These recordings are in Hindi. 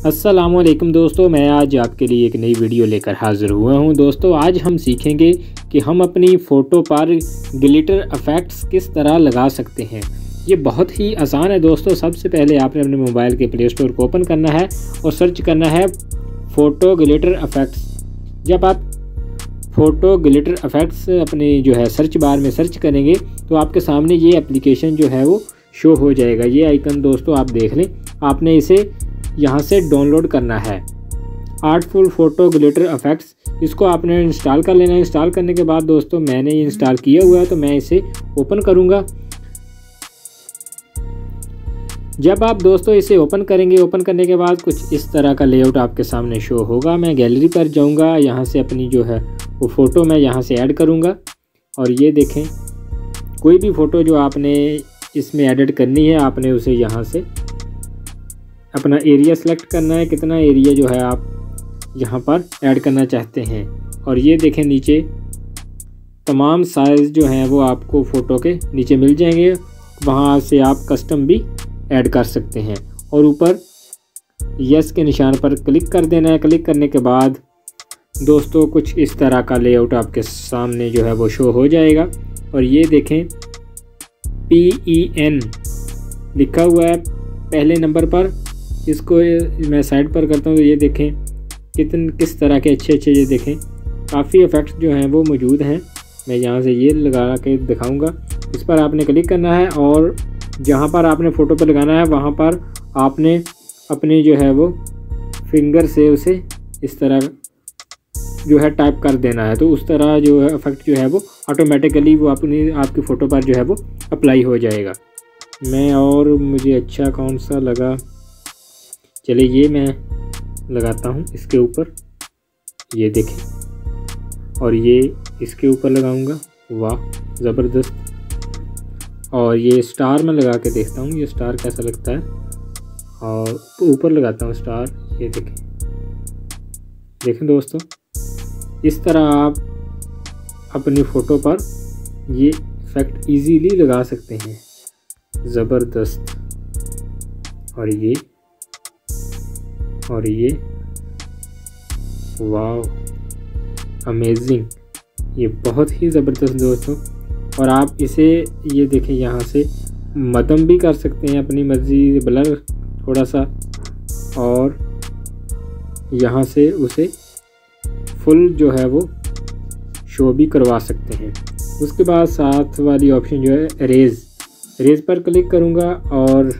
अस्सलाम वालेकुम दोस्तों, मैं आज आपके लिए एक नई वीडियो लेकर हाज़िर हुआ हूं। दोस्तों आज हम सीखेंगे कि हम अपनी फ़ोटो पर ग्लिटर इफ़ेक्ट्स किस तरह लगा सकते हैं। ये बहुत ही आसान है दोस्तों। सबसे पहले आपने अपने मोबाइल के प्ले स्टोर को ओपन करना है और सर्च करना है फ़ोटो ग्लिटर इफ़ेक्ट्स। जब आप फ़ोटो ग्लिटर इफ़ेक्ट्स अपने जो है सर्च बार में सर्च करेंगे तो आपके सामने ये एप्लीकेशन जो है वो शो हो जाएगा। ये आइकन दोस्तों आप देख लें, आपने इसे यहाँ से डाउनलोड करना है। आर्टफुल फ़ोटो ग्लिटर इफ़ेक्ट्स, इसको आपने इंस्टॉल कर लेना है। इंस्टॉल करने के बाद दोस्तों मैंने ये इंस्टॉल किया हुआ है तो मैं इसे ओपन करूँगा। जब आप दोस्तों इसे ओपन करेंगे, ओपन करने के बाद कुछ इस तरह का लेआउट आपके सामने शो होगा। मैं गैलरी पर जाऊँगा, यहाँ से अपनी जो है वो फ़ोटो मैं यहाँ से ऐड करूँगा और ये देखें कोई भी फ़ोटो जो आपने इसमें एडिट करनी है आपने उसे यहाँ से अपना एरिया सेलेक्ट करना है, कितना एरिया जो है आप यहाँ पर ऐड करना चाहते हैं। और ये देखें नीचे तमाम साइज़ जो हैं वो आपको फ़ोटो के नीचे मिल जाएंगे, वहाँ से आप कस्टम भी ऐड कर सकते हैं। और ऊपर यस के निशान पर क्लिक कर देना है। क्लिक करने के बाद दोस्तों कुछ इस तरह का लेआउट आपके सामने जो है वो शो हो जाएगा। और ये देखें PEN लिखा हुआ है पहले नंबर पर। इसको मैं साइड पर करता हूँ तो ये देखें किस तरह के अच्छे ये देखें काफ़ी इफ़ेक्ट्स जो हैं वो मौजूद हैं। मैं यहाँ से ये लगा के दिखाऊंगा। इस पर आपने क्लिक करना है और जहाँ पर आपने फ़ोटो पर लगाना है वहाँ पर आपने अपनी जो है वो फिंगर से उसे इस तरह जो है टाइप कर देना है। तो उस तरह जो है इफ़ेक्ट जो है वो ऑटोमेटिकली वो आपकी फ़ोटो पर जो है वो अप्लाई हो जाएगा। मुझे अच्छा कौन सा लगा, चलिए ये मैं लगाता हूँ इसके ऊपर, ये देखें। और ये इसके ऊपर लगाऊंगा, वाह ज़बरदस्त। और ये स्टार मैं लगा के देखता हूँ, ये स्टार कैसा लगता है। और ऊपर लगाता हूँ स्टार, ये देखें दोस्तों इस तरह आप अपनी फ़ोटो पर ये इफ़ेक्ट इजीली लगा सकते हैं, ज़बरदस्त। और ये वाव अमेजिंग, ये बहुत ही ज़बरदस्त दोस्तों। और आप इसे ये देखें यहाँ से मध्यम भी कर सकते हैं अपनी मर्ज़ी, ब्लर थोड़ा सा, और यहाँ से उसे फुल जो है वो शो भी करवा सकते हैं। उसके बाद साथ वाली ऑप्शन जो है इरेज़ पर क्लिक करूँगा और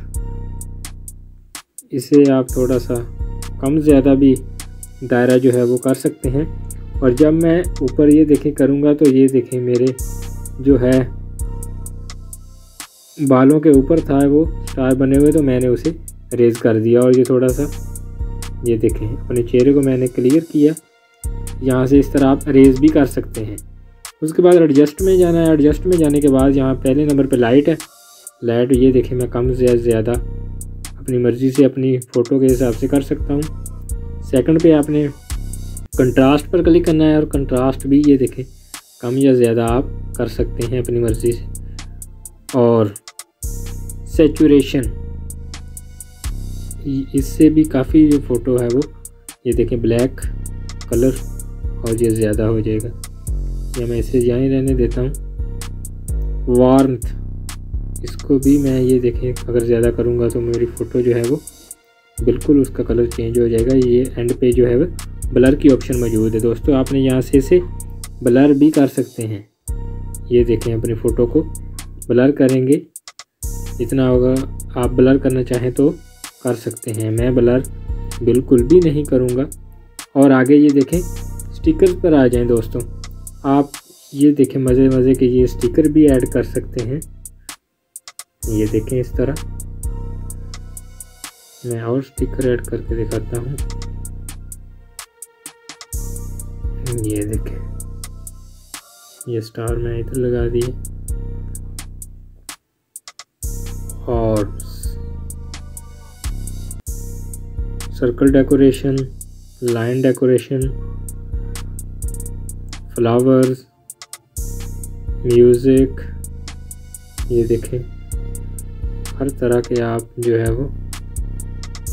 इसे आप थोड़ा सा कम ज़्यादा भी दायरा जो है वो कर सकते हैं। और जब मैं ऊपर ये देखें करूँगा तो ये देखें मेरे जो है बालों के ऊपर था वो स्टार बने हुए, तो मैंने उसे रेज़ कर दिया। और ये थोड़ा सा ये देखें अपने चेहरे को मैंने क्लियर किया। यहाँ से इस तरह आप रेज़ भी कर सकते हैं। उसके बाद एडजस्ट में जाना है। एडजस्ट में जाने के बाद यहाँ पहले नंबर पे लाइट है। लाइट ये देखें मैं कम से ज़्यादा अपनी मर्ज़ी से अपनी फ़ोटो के हिसाब से कर सकता हूँ। सेकंड पे आपने कंट्रास्ट पर क्लिक करना है और कंट्रास्ट भी ये देखें कम या ज़्यादा आप कर सकते हैं अपनी मर्ज़ी से। और सैचुरेशन, इससे भी काफ़ी जो फ़ोटो है वो ये देखें ब्लैक कलर और ये ज़्यादा हो जाएगा, या मैं इसे यहाँ ही रहने देता हूँ। वार्मथ, इसको भी मैं ये देखें अगर ज़्यादा करूँगा तो मेरी फ़ोटो जो है वो बिल्कुल उसका कलर चेंज हो जाएगा। ये एंड पे जो है वो ब्लर की ऑप्शन मौजूद है दोस्तों, आपने यहाँ से इसे ब्लर भी कर सकते हैं। ये देखें अपनी फ़ोटो को ब्लर करेंगे, जितना होगा आप ब्लर करना चाहें तो कर सकते हैं। मैं ब्लर बिल्कुल भी नहीं करूँगा। और आगे ये देखें स्टिकर पर आ जाएं दोस्तों, आप ये देखें मज़े के ये स्टिकर भी ऐड कर सकते हैं। ये देखें इस तरह मैं और स्टिकर ऐड करके दिखाता हूँ। ये देखें ये स्टार मैं इधर लगा दिए और circle decoration, line decoration, flowers, music, ये देखें हर तरह के आप जो है वो